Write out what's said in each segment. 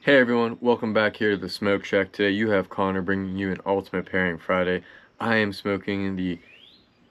Hey everyone, welcome back here to the Smoke Shack. Today you have Connor bringing you an Ultimate Pairing Friday. I am smoking the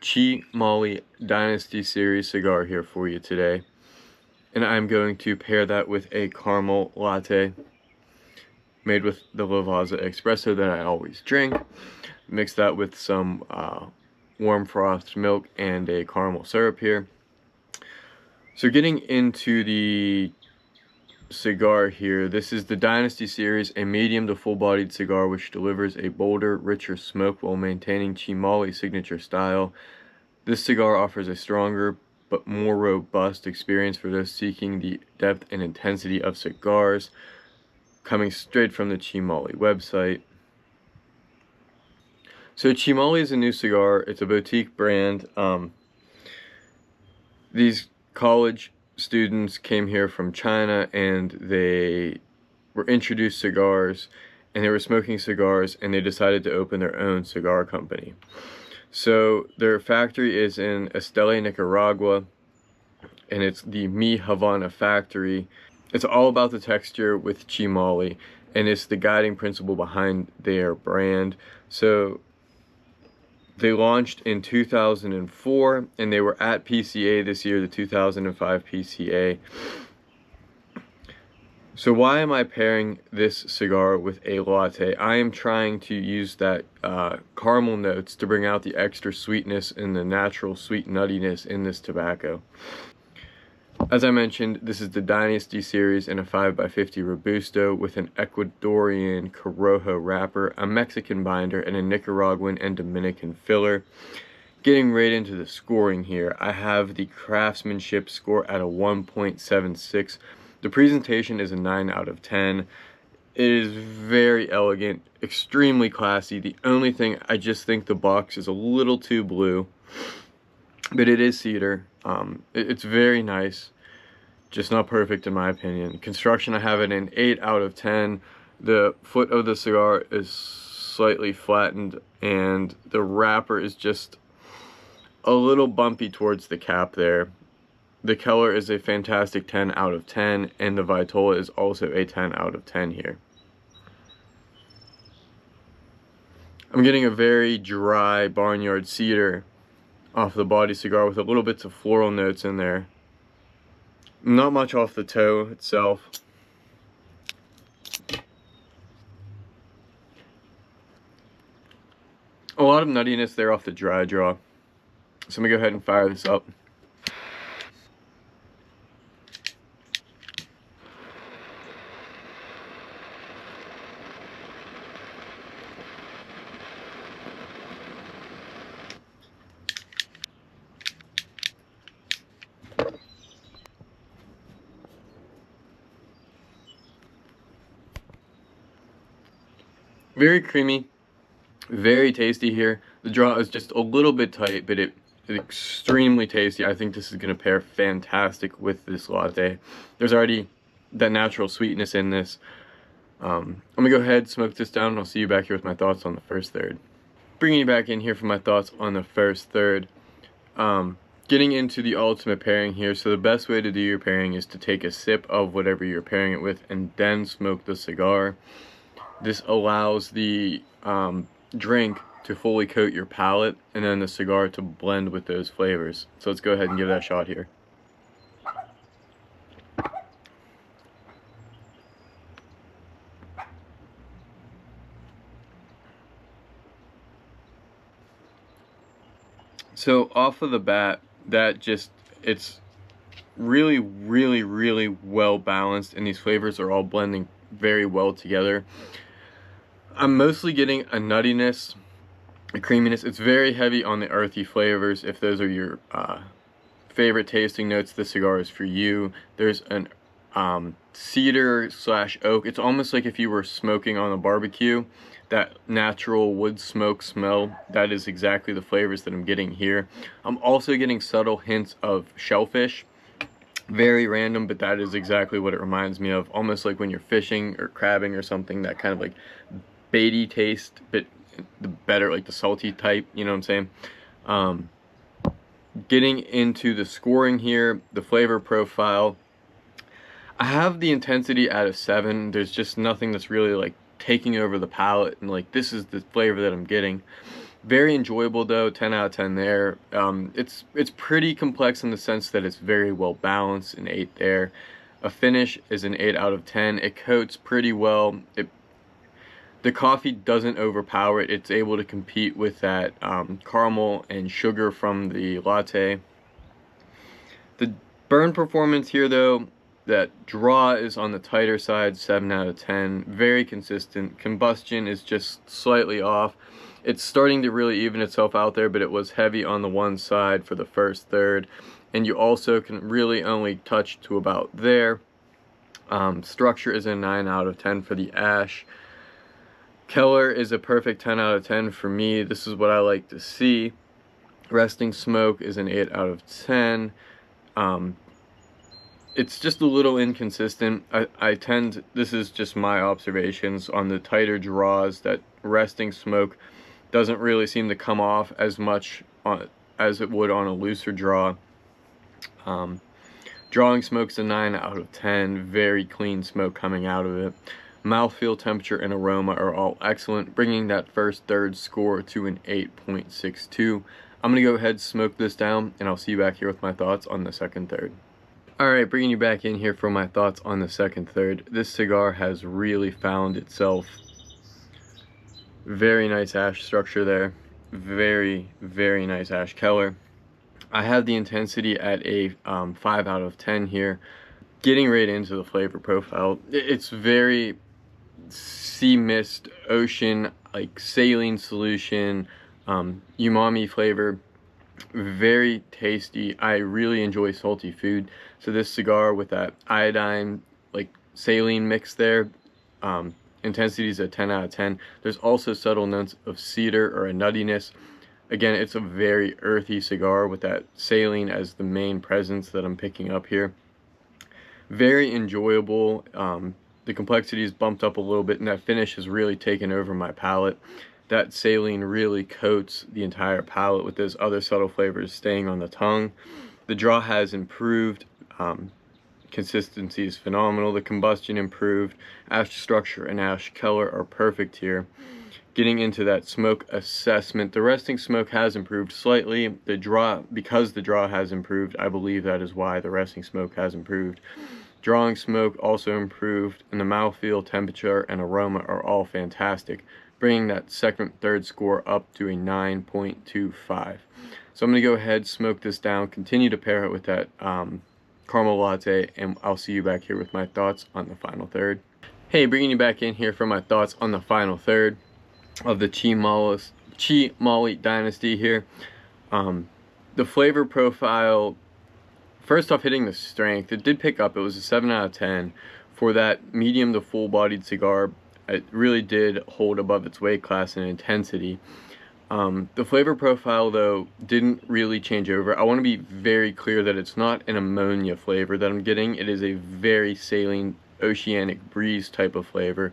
ChiMolly Dynasty series cigar here for you today. And I'm going to pair that with a caramel latte made with the Lavazza espresso that I always drink. Mix that with some warm frost milk and a caramel syrup here. So getting into the cigar here, this is the Dynasty series, a medium to full-bodied cigar which delivers a bolder, richer smoke while maintaining ChiMolly's signature style. This cigar offers a stronger but more robust experience for those seeking the depth and intensity of cigars, coming straight from the ChiMolly website. So ChiMolly is a new cigar. It's a boutique brand. These college students came here from China and they were introduced cigars and they were smoking cigars and they decided to open their own cigar company. So their factory is in Esteli, Nicaragua, and it's the Mi Havana factory. It's all about the texture with ChiMolly, and it's the guiding principle behind their brand. So they launched in 2004, and they were at PCA this year, the 2005 PCA. So why am I pairing this cigar with a latte? I am trying to use that caramel notes to bring out the extra sweetness and the natural sweet nuttiness in this tobacco. As I mentioned, this is the Dynasty series in a 5x50 Robusto with an Ecuadorian Corojo wrapper, a Mexican binder, and a Nicaraguan and Dominican filler. Getting right into the scoring here, I have the craftsmanship score at a 1.76. The presentation is a 9 out of 10. It is very elegant, extremely classy. The only thing, I just think the box is a little too blue, but it is cedar. It's very nice, just not perfect in my opinion. Construction, I have it an 8 out of 10. The foot of the cigar is slightly flattened and the wrapper is just a little bumpy towards the cap there. The color is a fantastic 10 out of 10, and the Vitola is also a 10 out of 10 here. I'm getting a very dry barnyard cedar off the body cigar with a little bits of floral notes in there. Not much off the toe itself. A lot of nuttiness there off the dry draw. So let me go ahead and fire this up. Very creamy, very tasty here. The draw is just a little bit tight, but it's extremely tasty. I think this is going to pair fantastic with this latte. There's already that natural sweetness in this. I'm going to go ahead, smoke this down, and I'll see you back here with my thoughts on the first third. Bringing you back in here for my thoughts on the first third. Getting into the ultimate pairing here. So the best way to do your pairing is to take a sip of whatever you're pairing it with and then smoke the cigar. This allows the drink to fully coat your palate and then the cigar to blend with those flavors. So let's go ahead and give that a shot here. So off of the bat, it's really well balanced, and these flavors are all blending very well together. I'm mostly getting a nuttiness, a creaminess. It's very heavy on the earthy flavors. If those are your favorite tasting notes, this cigar is for you. There's an cedar / oak. It's almost like if you were smoking on a barbecue, that natural wood smoke smell. That is exactly the flavors that I'm getting here. I'm also getting subtle hints of shellfish. Very random, but that is exactly what it reminds me of. Almost like when you're fishing or crabbing or something, that kind of like baity taste, but the better, like the salty type, you know what I'm saying? Getting into the scoring here, the flavor profile, I have the intensity at a 7. There's just nothing that's really like taking over the palate, and like this is the flavor that I'm getting. Very enjoyable though, 10 out of 10 there. It's pretty complex in the sense that it's very well balanced, an 8 there. A finish is an 8 out of 10. It coats pretty well. The coffee doesn't overpower it. It's able to compete with that caramel and sugar from the latte. The burn performance here though, that draw is on the tighter side, 7 out of 10. Very consistent. Combustion is just slightly off. It's starting to really even itself out there, but it was heavy on the one side for the first third. And you also can really only touch to about there. Structure is a 9 out of 10 for the ash. Color is a perfect 10 out of 10 for me. This is what I like to see. Resting smoke is an 8 out of 10. It's just a little inconsistent. This is just my observations on the tighter draws, that resting smoke doesn't really seem to come off as much as it would on a looser draw. Drawing smoke's a 9 out of 10. Very clean smoke coming out of it. Mouthfeel, temperature, and aroma are all excellent, bringing that first third score to an 8.62. I'm going to go ahead and smoke this down, and I'll see you back here with my thoughts on the second third. Alright, bringing you back in here for my thoughts on the second third. This cigar has really found itself. Very nice ash structure there. Very, very nice ash color. I have the intensity at a 5 out of 10 here. Getting right into the flavor profile. It's very sea mist, ocean, like saline solution, umami flavor. Very tasty. I really enjoy salty food. So this cigar with that iodine, like saline mix there, intensity is a 10 out of 10. There's also subtle notes of cedar or a nuttiness. Again, it's a very earthy cigar with that saline as the main presence that I'm picking up here. Very enjoyable. The complexity is bumped up a little bit, and that finish has really taken over my palate. That saline really coats the entire palate with those other subtle flavors staying on the tongue. The draw has improved. Consistency is phenomenal. The combustion improved. Ash structure and ash color are perfect here. Getting into that smoke assessment, the resting smoke has improved slightly. Because the draw has improved, I believe that is why the resting smoke has improved. Drawing smoke also improved, and the mouthfeel, temperature, and aroma are all fantastic, bringing that second, third score up to a 9.25. So I'm going to go ahead, smoke this down, continue to pair it with that caramel latte, and I'll see you back here with my thoughts on the final third. Hey, bringing you back in here for my thoughts on the final third of the ChiMolly Dynasty here. The flavor profile, first off, hitting the strength, it did pick up. It was a 7 out of 10 for that medium to full-bodied cigar. It really did hold above its weight class in intensity. The flavor profile, though, didn't really change over. I want to be very clear that it's not an ammonia flavor that I'm getting. It is a very saline, oceanic breeze type of flavor,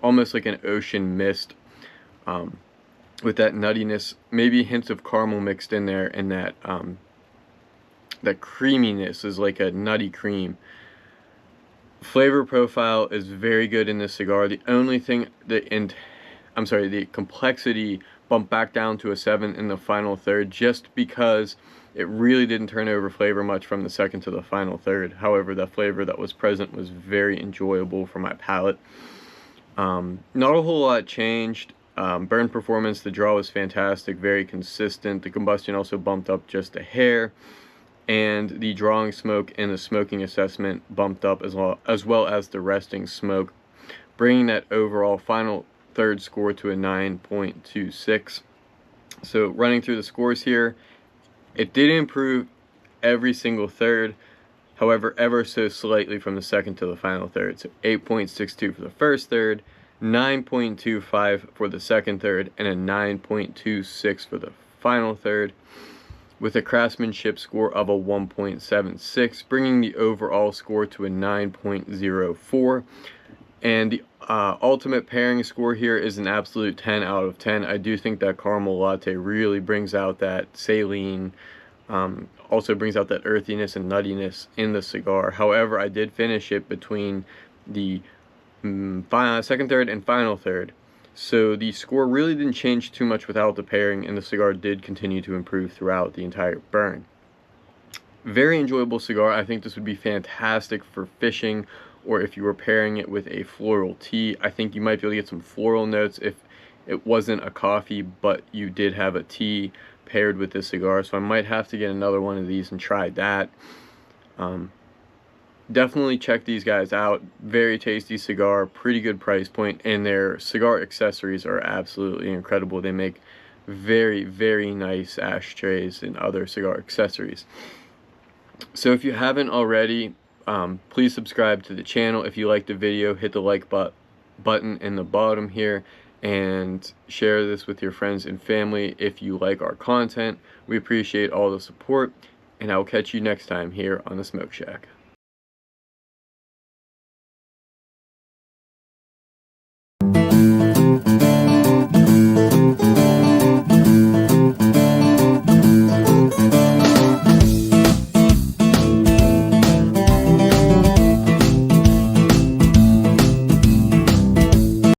almost like an ocean mist, with that nuttiness, maybe hints of caramel mixed in there, and that that creaminess is like a nutty cream. Flavor profile is very good in this cigar. The only thing the complexity bumped back down to a 7 in the final third, just because it really didn't turn over flavor much from the second to the final third. However, the flavor that was present was very enjoyable for my palate. Not a whole lot changed. Burn performance, the draw was fantastic, very consistent. The combustion also bumped up just a hair, and the drawing smoke and the smoking assessment bumped up as well as the resting smoke, bringing that overall final third score to a 9.26. So running through the scores here, it did improve every single third, however ever so slightly from the second to the final third. So 8.62 for the first third, 9.25 for the second third, and a 9.26 for the final third, with a craftsmanship score of a 1.76, bringing the overall score to a 9.04. And the ultimate pairing score here is an absolute 10 out of 10. I do think that caramel latte really brings out that saline, Also brings out that earthiness and nuttiness in the cigar. However, I did finish it between the second third and final third, so the score really didn't change too much without the pairing, and the cigar did continue to improve throughout the entire burn. Very enjoyable cigar. I think this would be fantastic for fishing, or if you were pairing it with a floral tea. I think you might be able to get some floral notes if it wasn't a coffee, but you did have a tea paired with this cigar. So I might have to get another one of these and try that. Definitely check these guys out. Very tasty cigar, pretty good price point, and their cigar accessories are absolutely incredible. They make very, very nice ashtrays and other cigar accessories. So if you haven't already, please subscribe to the channel. If you liked the video, hit the like button in the bottom here, and share this with your friends and family if you like our content. We appreciate all the support, and I will catch you next time here on the Smoke Shack.